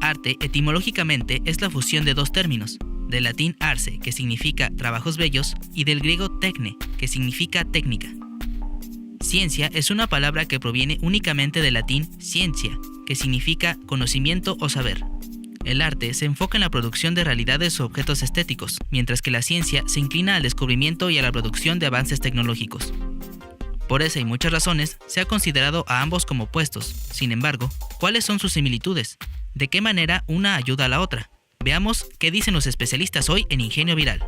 Arte, etimológicamente, es la fusión de dos términos, del latín arse, que significa trabajos bellos, y del griego techne, que significa técnica. Ciencia es una palabra que proviene únicamente del latín scientia, que significa conocimiento o saber. El arte se enfoca en la producción de realidades o objetos estéticos, mientras que la ciencia se inclina al descubrimiento y a la producción de avances tecnológicos. Por esa y muchas razones, se ha considerado a ambos como opuestos. Sin embargo, ¿cuáles son sus similitudes? ¿De qué manera una ayuda a la otra? Veamos qué dicen los especialistas hoy en Ingenio Viral.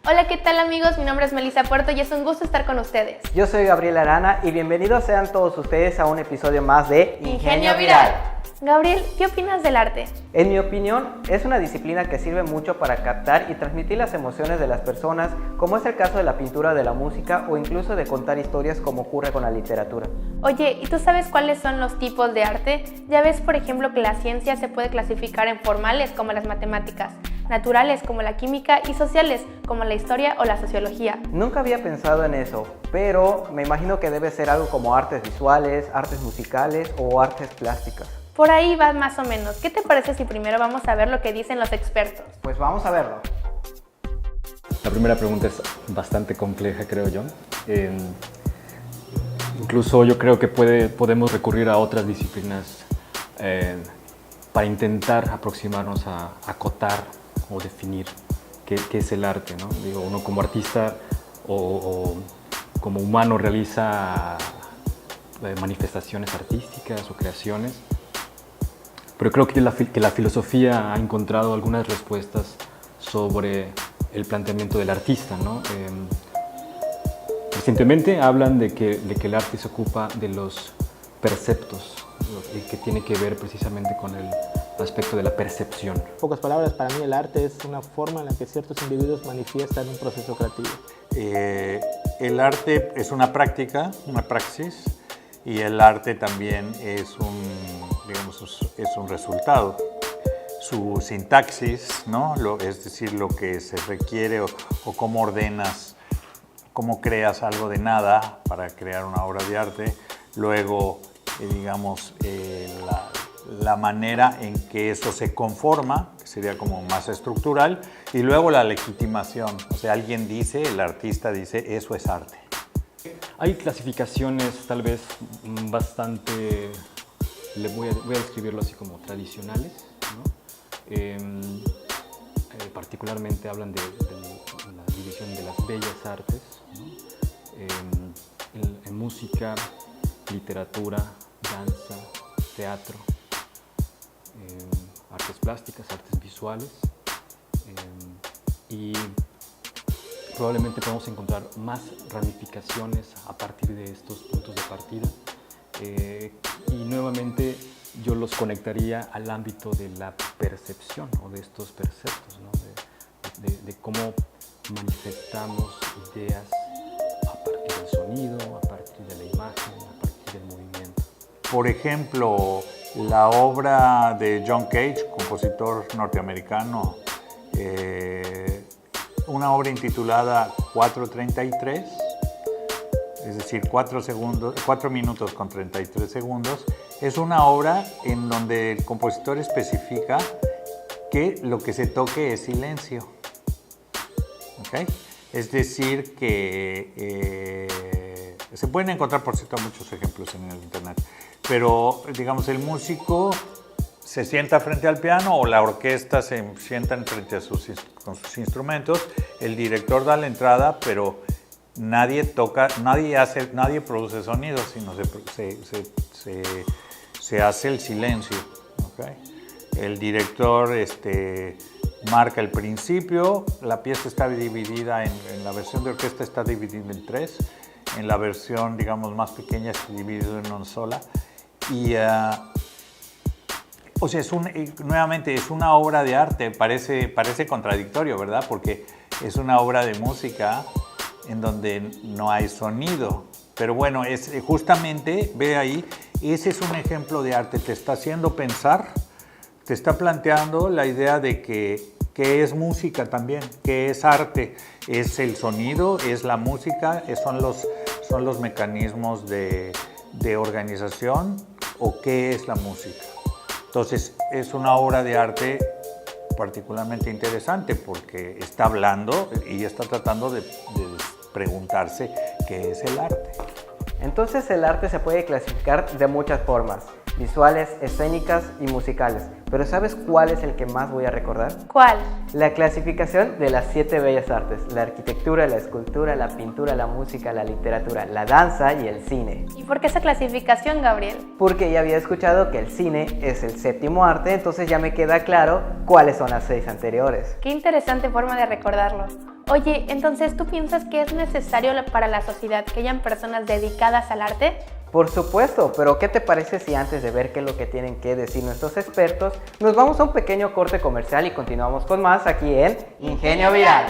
Hola, ¿qué tal amigos? Mi nombre es Melissa Puerto y es un gusto estar con ustedes. Yo soy Gabriel Arana y bienvenidos sean todos ustedes a un episodio más de Ingenio Viral. Gabriel, ¿qué opinas del arte? En mi opinión, es una disciplina que sirve mucho para captar y transmitir las emociones de las personas, como es el caso de la pintura, de la música o incluso de contar historias como ocurre con la literatura. Oye, ¿y tú sabes cuáles son los tipos de arte? Ya ves, por ejemplo, que la ciencia se puede clasificar en formales como las matemáticas, naturales como la química y sociales como la historia o la sociología. Nunca había pensado en eso, pero me imagino que debe ser algo como artes visuales, artes musicales o artes plásticas. Por ahí va más o menos. ¿Qué te parece si primero vamos a ver lo que dicen los expertos? Pues vamos a verlo. La primera pregunta es bastante compleja, creo yo. Incluso yo creo que podemos recurrir a otras disciplinas para intentar aproximarnos a acotar o definir qué es el arte, ¿no? Digo, uno como artista o como humano realiza manifestaciones artísticas o creaciones, pero creo que la filosofía ha encontrado algunas respuestas sobre el planteamiento del artista, ¿no? Recientemente hablan de que el arte se ocupa de los perceptos, que tiene que ver precisamente con el aspecto de la percepción. En pocas palabras, para mí el arte es una forma en la que ciertos individuos manifiestan un proceso creativo. El arte es una práctica, una praxis, y el arte también es un resultado. Su sintaxis, ¿no? Es decir, lo que se requiere o cómo ordenas, cómo creas algo de nada para crear una obra de arte. Luego, la manera en que eso se conforma, que sería como más estructural, y luego la legitimación. O sea, alguien dice, el artista dice, eso es arte. Hay clasificaciones tal vez bastante, voy a describirlo así como tradicionales, ¿no? Particularmente hablan de la división de las bellas artes, ¿no? En música, literatura, danza, teatro, artes plásticas, artes visuales, y probablemente podemos encontrar más ramificaciones a partir de estos puntos de partida, y nuevamente yo los conectaría al ámbito de la percepción o de estos perceptos, ¿no? de cómo manifestamos ideas a partir del sonido, a partir de la imagen, a partir del movimiento. Por ejemplo, la obra de John Cage, compositor norteamericano, una obra intitulada 4:33, es decir, 4 minutos con 33 segundos, es una obra en donde el compositor especifica que lo que se toque es silencio. ¿Okay? Es decir, que se pueden encontrar, por cierto, muchos ejemplos en el internet, pero digamos, el músico se sienta frente al piano o la orquesta se sientan frente a con sus instrumentos, el director da la entrada, pero nadie toca, nadie produce sonidos, sino se hace el silencio. ¿Okay? El director marca el principio, la pieza está dividida en la versión de orquesta está dividida en 3, en la versión, digamos, más pequeña está dividida en una sola. Y, o sea, nuevamente es una obra de arte, parece contradictorio, ¿verdad? Porque es una obra de música en donde no hay sonido. Pero bueno, justamente, ve ahí, ese es un ejemplo de arte, te está haciendo pensar te está planteando la idea de que es música también, que es arte, es el sonido, es la música, son los mecanismos de organización, o qué es la música. Entonces es una obra de arte particularmente interesante porque está hablando y está tratando de preguntarse qué es el arte. Entonces el arte se puede clasificar de muchas formas, visuales, escénicas y musicales. Pero ¿sabes cuál es el que más voy a recordar? ¿Cuál? La clasificación de las 7 bellas artes: la arquitectura, la escultura, la pintura, la música, la literatura, la danza y el cine. ¿Y por qué esa clasificación, Gabriel? Porque ya había escuchado que el cine es el 7º arte, entonces ya me queda claro cuáles son las 6 anteriores. Qué interesante forma de recordarlo. Oye, entonces, ¿tú piensas que es necesario para la sociedad que hayan personas dedicadas al arte? Por supuesto, pero ¿qué te parece si antes de ver qué es lo que tienen que decir nuestros expertos, nos vamos a un pequeño corte comercial y continuamos con más aquí en Ingenio Viral?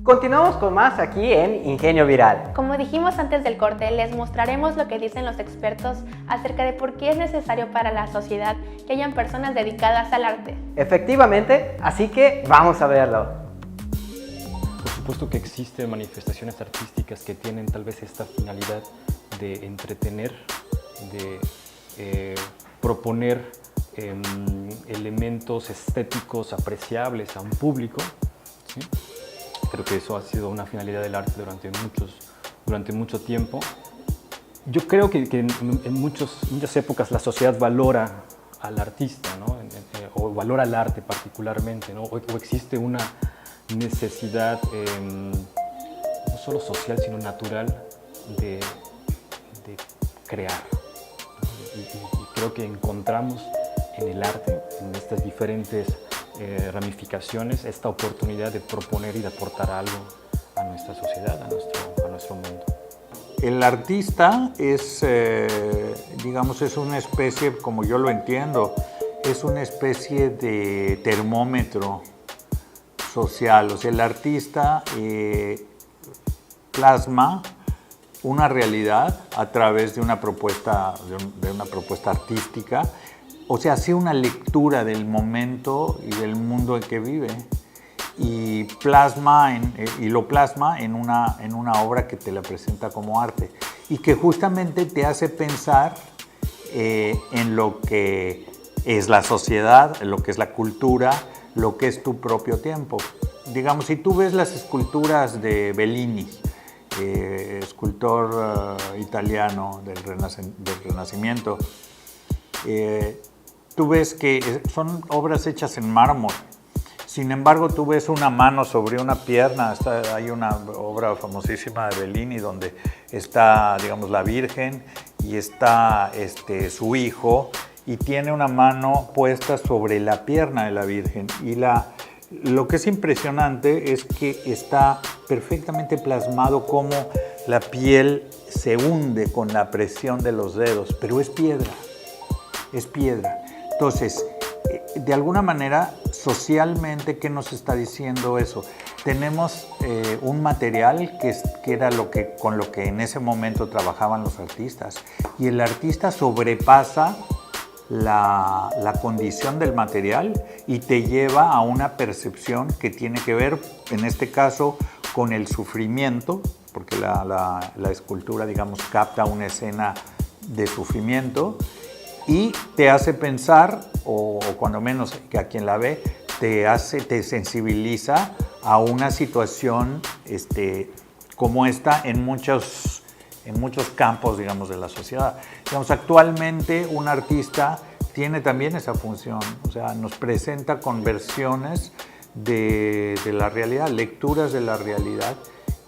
Continuamos con más aquí en Ingenio Viral. Como dijimos antes del corte, les mostraremos lo que dicen los expertos acerca de por qué es necesario para la sociedad que hayan personas dedicadas al arte. Efectivamente, así que vamos a verlo. Por supuesto que existen manifestaciones artísticas que tienen tal vez esta finalidad de entretener, de proponer elementos estéticos apreciables a un público, ¿sí? Creo que eso ha sido una finalidad del arte durante mucho tiempo. Yo creo que en muchas épocas la sociedad valora al artista, ¿no? O valora al arte particularmente, ¿no? O existe una necesidad no solo social, sino natural de crear. Y creo que encontramos en el arte, en estas diferentes ramificaciones, esta oportunidad de proponer y de aportar algo a nuestra sociedad, a nuestro mundo. El artista es, digamos, es una especie, como yo lo entiendo, es una especie de termómetro social. O sea, el artista plasma una realidad a través de una propuesta artística. O sea, hace una lectura del momento y del mundo en que vive y lo plasma en una obra que te la presenta como arte y que justamente te hace pensar en lo que es la sociedad, en lo que es la cultura, lo que es tu propio tiempo. Digamos, si tú ves las esculturas de Bellini, escultor italiano del Renacimiento, tú ves que son obras hechas en mármol. Sin embargo, tú ves una mano sobre una pierna. Hay una obra famosísima de Bellini donde está, digamos, la Virgen y está su hijo y tiene una mano puesta sobre la pierna de la Virgen. Y lo que es impresionante es que está perfectamente plasmado cómo la piel se hunde con la presión de los dedos, pero es piedra. Es piedra. Entonces, de alguna manera, socialmente, ¿qué nos está diciendo eso? Tenemos un material que era con lo que en ese momento trabajaban los artistas, y el artista sobrepasa la condición del material y te lleva a una percepción que tiene que ver, en este caso, con el sufrimiento, porque la escultura, digamos, capta una escena de sufrimiento, y te hace pensar, o cuando menos que a quien la ve, te sensibiliza a una situación como esta en muchos campos, digamos, de la sociedad. Digamos, actualmente un artista tiene también esa función, o sea, nos presenta con versiones de la realidad, lecturas de la realidad,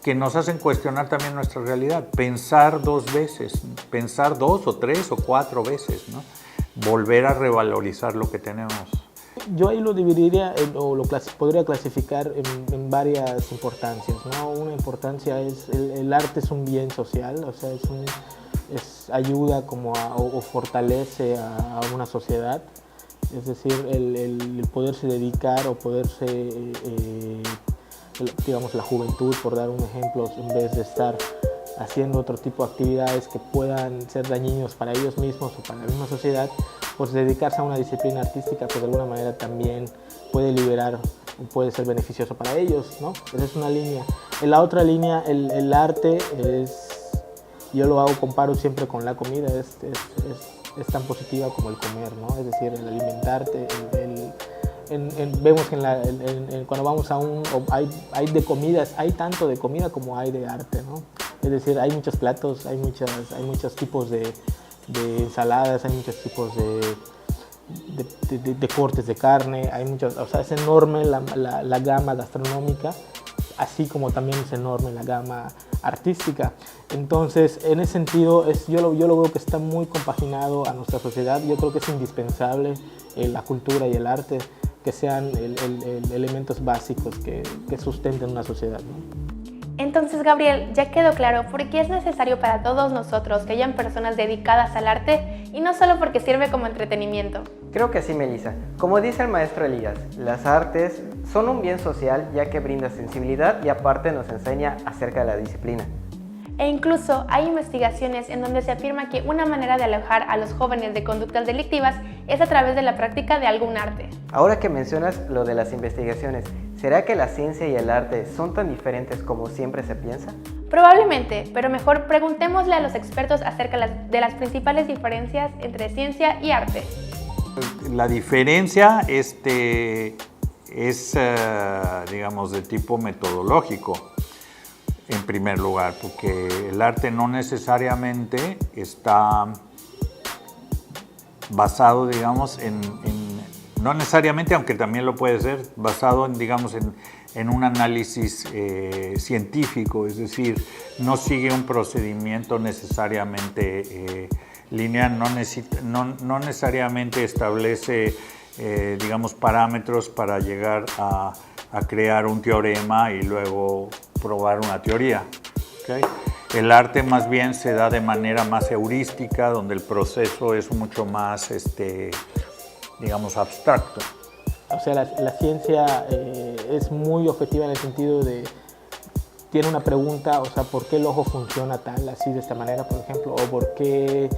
que nos hacen cuestionar también nuestra realidad, pensar 2 veces, pensar 2 o 3 o 4 veces, ¿no? Volver a revalorizar lo que tenemos. Yo ahí lo dividiría podría clasificar en varias importancias, ¿no? Una importancia es el arte es un bien social, o sea, ayuda como o fortalece a una sociedad, es decir, el poderse dedicar o poderse digamos, la juventud, por dar un ejemplo, en vez de estar haciendo otro tipo de actividades que puedan ser dañinos para ellos mismos o para la misma sociedad, pues dedicarse a una disciplina artística pues de alguna manera también puede liberar, puede ser beneficioso para ellos, ¿no? Esa es una línea. En la otra línea, el arte yo lo comparo siempre con la comida, es tan positiva como el comer, ¿no? Es decir, el alimentarte, vemos que cuando vamos hay de comidas, hay tanto de comida como hay de arte, ¿no? Es decir, hay muchos platos, hay muchos tipos de ensaladas, hay muchos tipos de cortes de carne, hay muchos, o sea, es enorme la gama gastronómica, así como también es enorme la gama artística. Entonces, en ese sentido, yo lo veo que está muy compaginado a nuestra sociedad. Yo creo que es indispensable la cultura y el arte que sean elementos básicos que sustenten una sociedad, ¿no? Entonces, Gabriel, ya quedó claro por qué es necesario para todos nosotros que hayan personas dedicadas al arte y no solo porque sirve como entretenimiento. Creo que sí, Melissa. Como dice el maestro Elías, las artes son un bien social ya que brinda sensibilidad y aparte nos enseña acerca de la disciplina. E incluso hay investigaciones en donde se afirma que una manera de alejar a los jóvenes de conductas delictivas es a través de la práctica de algún arte. Ahora que mencionas lo de las investigaciones, ¿será que la ciencia y el arte son tan diferentes como siempre se piensa? Probablemente, pero mejor preguntémosle a los expertos acerca de las principales diferencias entre ciencia y arte. La diferencia es, digamos, de tipo metodológico, en primer lugar, porque el arte no necesariamente está basado, digamos, no necesariamente, aunque también lo puede ser, basado en, digamos, en un análisis científico, es decir, no sigue un procedimiento necesariamente lineal, no necesariamente establece, digamos, parámetros para llegar a crear un teorema y luego probar una teoría. ¿Okay? El arte más bien se da de manera más heurística, donde el proceso es mucho más, digamos, abstracto. O sea, la ciencia es muy objetiva en el sentido de, tiene una pregunta, o sea, ¿por qué el ojo funciona tal, así de esta manera, por ejemplo? O ¿por qué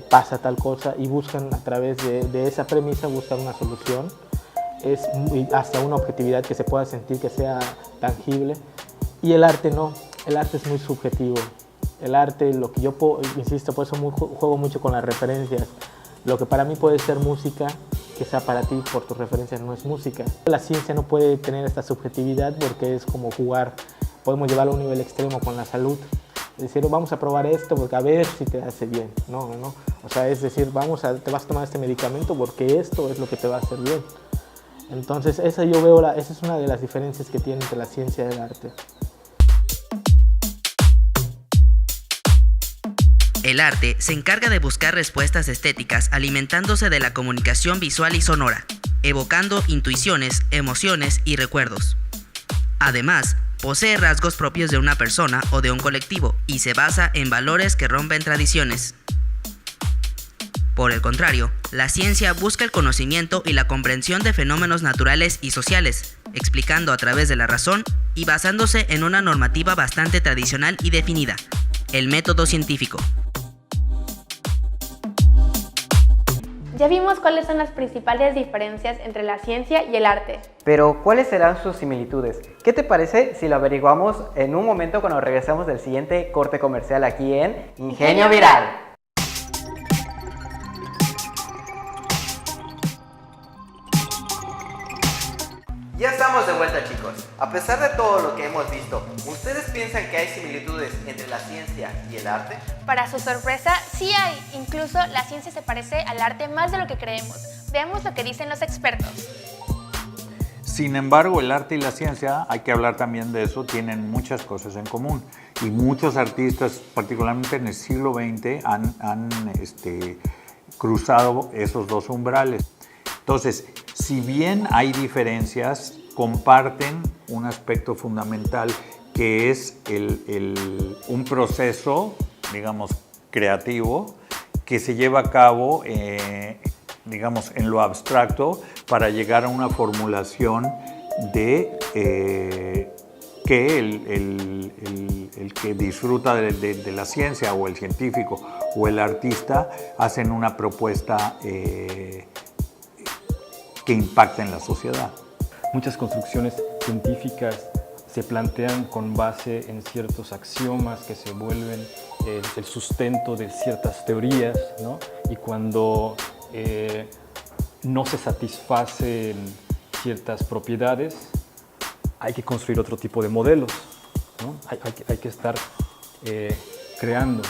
pasa tal cosa? Y buscan a través de esa premisa, buscan una solución. Es hasta una objetividad que se pueda sentir, que sea tangible. Y el arte no, el arte es muy subjetivo. El arte, lo que yo insisto, por eso juego mucho con las referencias. Lo que para mí puede ser música, quizá para ti por tus referencias no es música. La ciencia no puede tener esta subjetividad porque es como jugar, podemos llevarlo a un nivel extremo con la salud. Es decir, vamos a probar esto porque a ver si te hace bien. No. O sea, es decir, te vas a tomar este medicamento porque esto es lo que te va a hacer bien. Entonces, esa es una de las diferencias que tiene entre la ciencia y el arte. El arte se encarga de buscar respuestas estéticas alimentándose de la comunicación visual y sonora, evocando intuiciones, emociones y recuerdos. Además, posee rasgos propios de una persona o de un colectivo y se basa en valores que rompen tradiciones. Por el contrario, la ciencia busca el conocimiento y la comprensión de fenómenos naturales y sociales, explicando a través de la razón y basándose en una normativa bastante tradicional y definida, el método científico. Ya vimos cuáles son las principales diferencias entre la ciencia y el arte. Pero, ¿cuáles serán sus similitudes? ¿Qué te parece si lo averiguamos en un momento cuando regresemos del siguiente corte comercial aquí en Ingenio Viral? Ya estamos de vuelta, chicos. A pesar de todo lo que hemos visto, ¿ustedes piensan que hay similitudes entre la ciencia y el arte? Para su sorpresa, sí hay. Incluso la ciencia se parece al arte más de lo que creemos. Veamos lo que dicen los expertos. Sin embargo, el arte y la ciencia, hay que hablar también de eso, tienen muchas cosas en común. Y muchos artistas, particularmente en el siglo XX, han cruzado esos dos umbrales. Entonces, si bien hay diferencias, comparten un aspecto fundamental que es un proceso, digamos, creativo que se lleva a cabo, digamos, en lo abstracto para llegar a una formulación de que el que disfruta de la ciencia, o el científico o el artista, hacen una propuesta que impacta en la sociedad. Muchas construcciones científicas se plantean con base en ciertos axiomas que se vuelven el sustento de ciertas teorías, ¿no? Y cuando no se satisfacen ciertas propiedades, hay que construir otro tipo de modelos, ¿no? Hay que estar creando.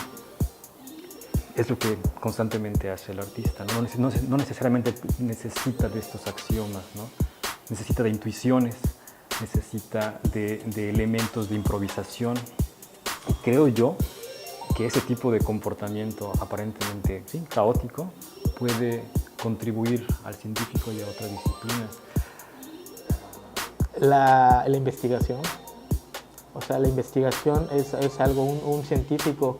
Es lo que constantemente hace el artista, ¿no? No necesariamente necesita de estos axiomas, ¿no? Necesita de intuiciones, necesita de elementos de improvisación. Y creo yo que ese tipo de comportamiento aparentemente caótico puede contribuir al científico y a otras disciplinas. La investigación, o sea, la investigación es algo, un científico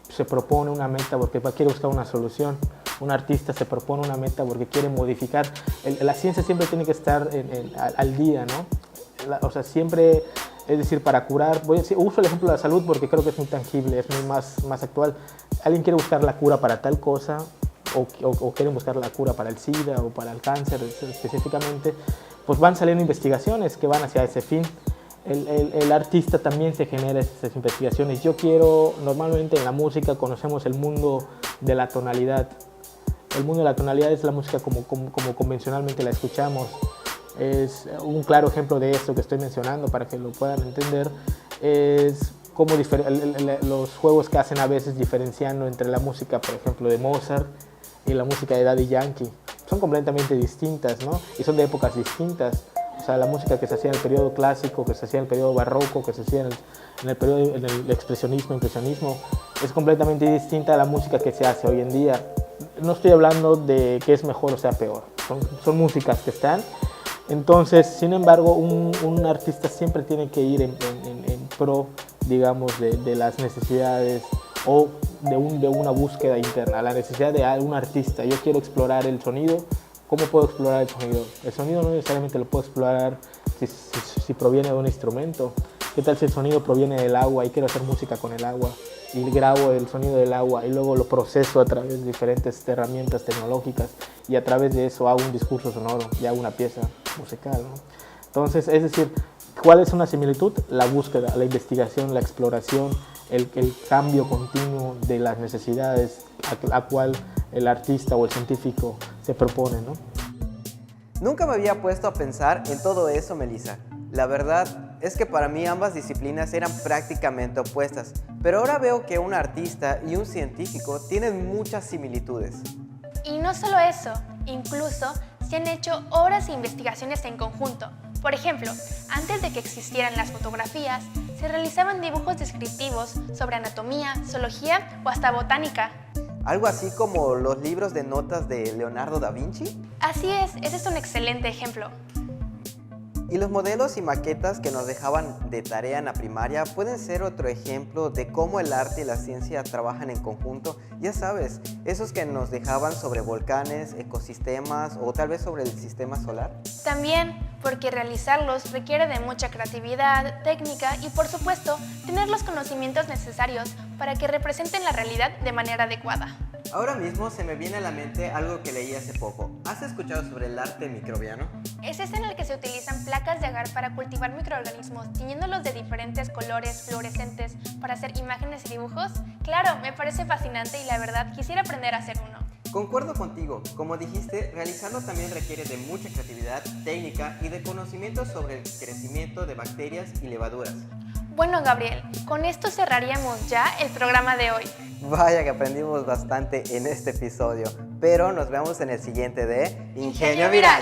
se propone una meta porque quiere buscar una solución. Un artista se propone una meta porque quiere modificar. La ciencia siempre tiene que estar al día, ¿no? O sea, siempre, es decir, para curar, uso el ejemplo de la salud porque creo que es muy tangible, es muy más actual. Alguien quiere buscar la cura para tal cosa, o quieren buscar la cura para el SIDA o para el cáncer específicamente, pues van saliendo investigaciones que van hacia ese fin. El artista también se genera esas investigaciones. Normalmente en la música conocemos el mundo de la tonalidad. El mundo de la tonalidad es la música como convencionalmente la escuchamos. Es un claro ejemplo de esto que estoy mencionando para que lo puedan entender. Es como los juegos que hacen a veces diferenciando entre la música, por ejemplo, de Mozart y la música de Daddy Yankee. Son completamente distintas, ¿no? Y son de épocas distintas. O sea, la música que se hacía en el periodo clásico, que se hacía en el periodo barroco, que se hacía en el expresionismo, impresionismo, es completamente distinta a la música que se hace hoy en día. No estoy hablando de que es mejor o sea peor, son músicas que están. Entonces, sin embargo, un artista siempre tiene que ir en pro, digamos, de las necesidades o de una búsqueda interna, la necesidad de un artista. Yo quiero explorar el sonido. ¿Cómo puedo explorar el sonido? El sonido no necesariamente lo puedo explorar si proviene de un instrumento. ¿Qué tal si el sonido proviene del agua y quiero hacer música con el agua? Y grabo el sonido del agua y luego lo proceso a través de diferentes herramientas tecnológicas y a través de eso hago un discurso sonoro y hago una pieza musical, ¿no? Entonces, es decir, ¿cuál es una similitud? La búsqueda, la investigación, la exploración, el cambio continuo de las necesidades a cual el artista o el científico se propone, ¿no? Nunca me había puesto a pensar en todo eso, Melissa. La verdad es que para mí ambas disciplinas eran prácticamente opuestas, pero ahora veo que un artista y un científico tienen muchas similitudes. Y no solo eso, incluso se han hecho obras e investigaciones en conjunto. Por ejemplo, antes de que existieran las fotografías, se realizaban dibujos descriptivos sobre anatomía, zoología o hasta botánica. ¿Algo así como los libros de notas de Leonardo da Vinci? Así es, ese es un excelente ejemplo. Y los modelos y maquetas que nos dejaban de tarea en la primaria pueden ser otro ejemplo de cómo el arte y la ciencia trabajan en conjunto. Ya sabes, esos que nos dejaban sobre volcanes, ecosistemas o tal vez sobre el sistema solar. También porque realizarlos requiere de mucha creatividad, técnica y, por supuesto, tener los conocimientos necesarios para que representen la realidad de manera adecuada. Ahora mismo se me viene a la mente algo que leí hace poco. ¿Has escuchado sobre el arte microbiano? Es ese en el que se utilizan placas de agar para cultivar microorganismos, tiñéndolos de diferentes colores fluorescentes para hacer imágenes y dibujos. Claro, me parece fascinante y la verdad quisiera aprender a hacer uno. Concuerdo contigo. Como dijiste, realizarlo también requiere de mucha creatividad, técnica y de conocimiento sobre el crecimiento de bacterias y levaduras. Bueno, Gabriel, con esto cerraríamos ya el programa de hoy. Vaya que aprendimos bastante en este episodio, pero nos vemos en el siguiente de Ingenio Viral.